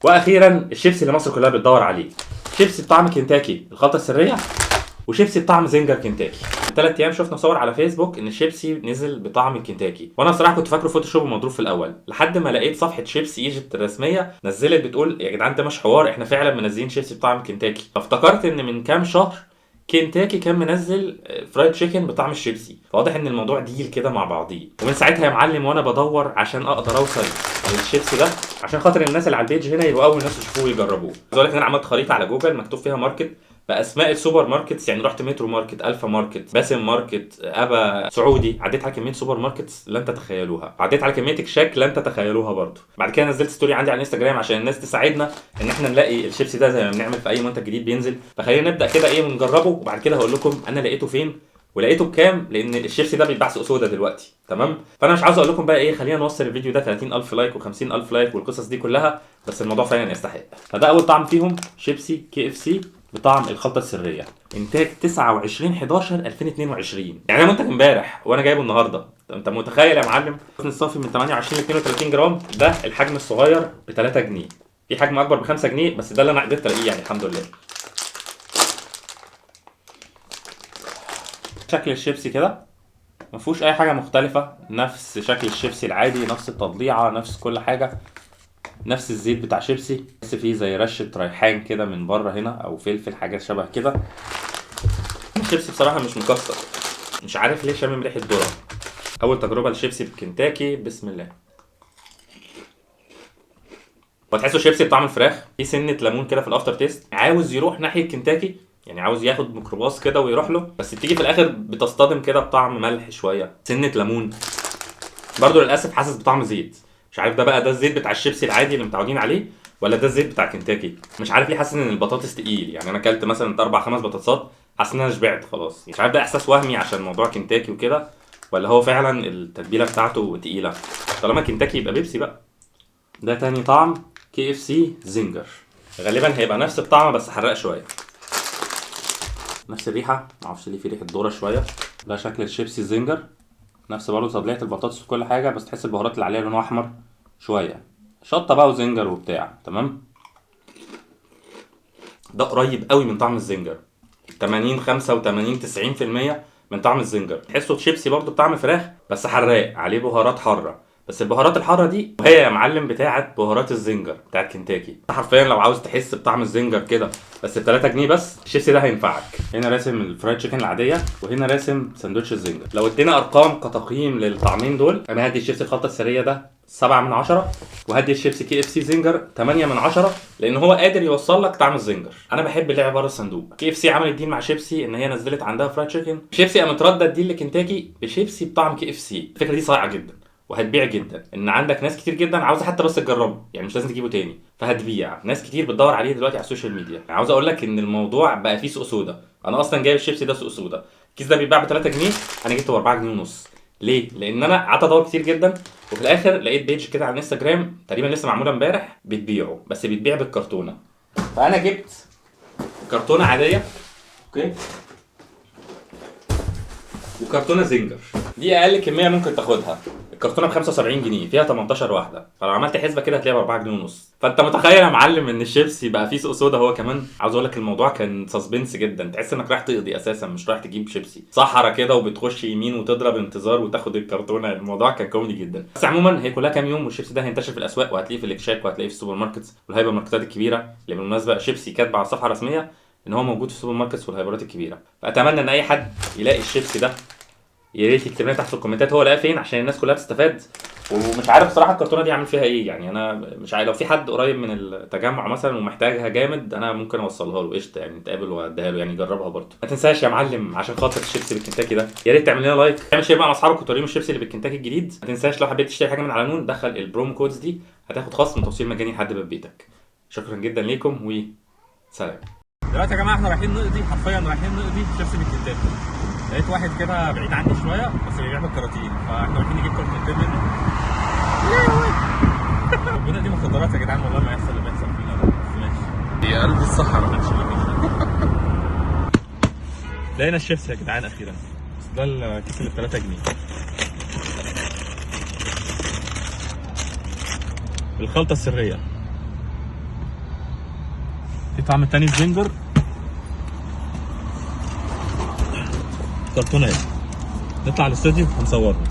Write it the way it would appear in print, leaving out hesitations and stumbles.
واخيرا الشيبسي اللي مصر كلها بتدور عليه، شيبسي بطعم كنتاكي الخلطه السريه، وشيبسي بطعم زنجر كنتاكي. من 3 ايام شفنا صور على فيسبوك ان الشيبسي نزل بطعم الكنتاكي، وانا بصراحه كنت فاكره فوتوشوب ومضروب في الاول، لحد ما لقيت صفحه شيبسي ايجيبت الرسميه نزلت بتقول يا جدعان ده مش حوار، احنا فعلا منزلين شيبسي بطعم كنتاكي. فافتكرت ان من كام شهر كنتاكي كان منزل فرايد تشيكن بطعم الشيبسي، فواضح ان الموضوع ديل كده مع بعضيه. ومن ساعتها يا معلم وانا بدور عشان اقدر اوصل للشيبسي ده، عشان خاطر الناس اللي على البيج هنا يبقوا اول ناس يشوفوه ويجربوه. عايز اقول لك ان انا عملت خريطه على جوجل مكتوب فيها ماركت باسماء السوبر ماركتس، يعني رحت مترو ماركت، الفا ماركت، باسم ماركت، ابا سعودي، عديت على كميه سوبر ماركتس لن تتخيلوها، عديت على كميه اكشاك لن تتخيلوها برضه. بعد كده نزلت ستوري عندي على الانستجرام عشان الناس تساعدنا ان احنا نلاقي الشيبسي ده زي ما بنعمل في اي منتج جديد بينزل. فخلينا نبدا كده ايه ونجربه، وبعد كده هقول لكم انا لقيته فين ولقيته بكام، لان الشيبسي ده بيتباع سوق سودا دلوقتي. تمام، فانا مش عاوز اقول لكم بقى ايه، خلينا نوصل الفيديو ده 30000 لايك و50000 لايك والقصص دي كلها، بس الموضوع فعلا يستحق. فده اول طعم فيهم، شيبسي KFC بطعم الخلطه السريه، انتاج 29/11/2022، يعني ده منتج امبارح وانا جايبه النهارده. انت متخيل يا معلم؟ الصافي من 28 ل 32 جرام، ده الحجم الصغير ب 3 جنيه، في حجم اكبر ب 5 جنيه بس ده اللي انا قدرت الاقيه يعني الحمد لله. شكل الشيبسي كده مفيهوش اي حاجه مختلفه، نفس شكل الشيبسي العادي، نفس التضليعه، نفس كل حاجه، نفس الزيت بتاع شيبسي، بس فيه زي رشه ريحان كده من بره هنا او فلفل، حاجات شبه كده. الشيبسي بصراحه مش مكسر، مش عارف ليه شامم ريحه ذره. اول تجربه للشيبسي بكنتاكي، بسم الله. وتحسوا شيبسي بطعم الفراخ، في سنه ليمون كده في الافتر تيست، عاوز يروح ناحيه كنتاكي، يعني عاوز ياخد ميكروباص كده ويروح له، بس بتيجي في الاخر بتصطدم كده بطعم ملح شويه، سنه ليمون. برضو للاسف حاسس بطعم زيت، مش عارف ده بقى ده الزيت بتاع الشيبسي العادي اللي متعودين عليه ولا ده الزيت بتاع كنتاكي. مش عارف ليه حاسس ان البطاطس تقيل، يعني انا اكلت مثلا 4 5 بطاطسات حاسس ان انا شبعت خلاص. مش عارف ده احساس وهمي عشان موضوع كنتاكي وكده، ولا هو فعلا التتبيله بتاعته تقيله. طالما كنتاكي يبقى بيبسي بقى. ده تاني طعم، KFC زنجر، غالبا هيبقى نفس الطعم بس حراق شويه، نفس الريحه، معرفش ليه في ريحه ذره شويه. ده شكل الشيبسي الزنجر، نفس برضه تضليعه البطاطس وكل حاجه، بس تحس البهارات اللي عليها لونها احمر شويه، شطه بقى وزنجر وبتاع. تمام، ده قريب قوي من طعم الزنجر، 80 85 90% من طعم الزنجر. تحسه شيبسي برضه بطعم فراخ بس حراق، عليه بهارات حاره، بس البهارات الحاره دي وهي يا معلم بتاعت بهارات الزنجر بتاعت كنتاكي. حرفيا لو عاوز تحس بطعم الزنجر كده بس ب 3 جنيه بس، الشيبسي ده هينفعك. هنا راسم الفرايد تشيكن العاديه، وهنا راسم ساندوتش الزنجر. لو ادينا ارقام كتقييم للطعمين دول، انا هدي الشيبسي الخلطه السريه ده 7/10، وهدي الشيبسي KFC زنجر 8/10، لان هو قادر يوصل لك طعم الزنجر. انا بحب اللعب بره الصندوق. KFC عملت ديل مع شيبسي ان هي نزلت عندها فرايد تشيكن، شيبسي قامت ردت ديل لكنتاكي بشيبسي بطعم KFC. الفكره دي صايعه جدا وهتبيع جدا، ان عندك ناس كتير جدا عاوزه حتى بس تجربه، يعني مش لازم تجيبه تاني، فهتبيع. ناس كتير بتدور عليه دلوقتي على السوشيال ميديا. يعني عاوز اقول لك ان الموضوع بقى فيه سوق سودا. انا اصلا جايب الشيبسي ده سوق سودا، الكيس ده بيتباع ب 3 جنيه، انا جبته ب 4 جنيه ونص. ليه؟ لان انا قعدت ادور كتير جدا، وفي الاخر لقيت بيج كده على الانستجرام تقريبا لسه معموله امبارح بتبيعه، بس بتبيع بالكرتونه. فانا جبت كرتونه عاديه، اوكي، وكرتونه زنجر، دي اقل كميه ممكن تاخدها. الكرتونه ب 75 جنيه، فيها 18 واحده، فلو عملت حسبه كده هتلاقيها ب 4 جنيه ونص. فانت متخيل يا معلم ان الشيبسي بقى فيه سوق سودا هو كمان. عاوز اقول لك الموضوع كان سسبنس جدا، تحس انك رايح تقضي اساسا مش رايح تجيب شيبسي، صحرا كده وبتخش يمين وتضرب انتظار وتاخد الكرتونه. الموضوع كان كوميدي جدا. بس عموما هي كلها كام يوم والشيبسي ده هينتشر في الاسواق، وهتلاقيه في الاكشاك، وهتلاقيه في السوبر ماركتس والهايبر ماركتات الكبيره، اللي بالمناسبه شيبسي كاتبه على الصفحه الرسميه ان هو موجود في السوبر ماركتس والهايبرات الكبيره. فاتمنى ان اي حد يلاقي الشيبسي ده يا ريت يكتب لنا تحت في الكومنتات هو لقاه فين عشان الناس كلها تستفاد. ومش عارف بصراحه الكرتونه دي عامل فيها ايه، يعني انا مش عارف، لو في حد قريب من التجمع مثلا ومحتاجها جامد انا ممكن اوصلها له قشطه، يعني نتقابل واديها له يعني يجربها برضه. ما تنساش يا معلم عشان خاطر الشيبسي بالكنتاكي ده يا ريت تعمل لنا لايك، تعمل شير مع اصحابك وتوريهم الشيبسي اللي بالكنتاكي الجديد. ما تنساش لو حبيت تشتري حاجه من على نون دخل البرومو كودز دي، هتاخد خصم توصيل مجاني لحد باب بيتك. شكرا جدا ليكم وسلام. دلوقتي يا جماعه احنا رايحين نقضي، حرفيا رايحين نقضي شيبسي بالكنتاكي. لقيت واحد كده بعيد عني شويه بس بيبيع بالكراتين، فاحنا رايحين نجيب كرتونتين منه. ربنا دي مخدرات يا جدعان، والله ما يحصل اللي بيحصل فينا ده، بس ماشي. يا قلب الصحراء محدش لقينا الشيبسي يا جدعان اخيرا. ده الكيس اللي ب 3 جنيه، الخلطه السريه. في طعم تاني الزنجر كرتونات. نطلع الاستوديو ونصورهم.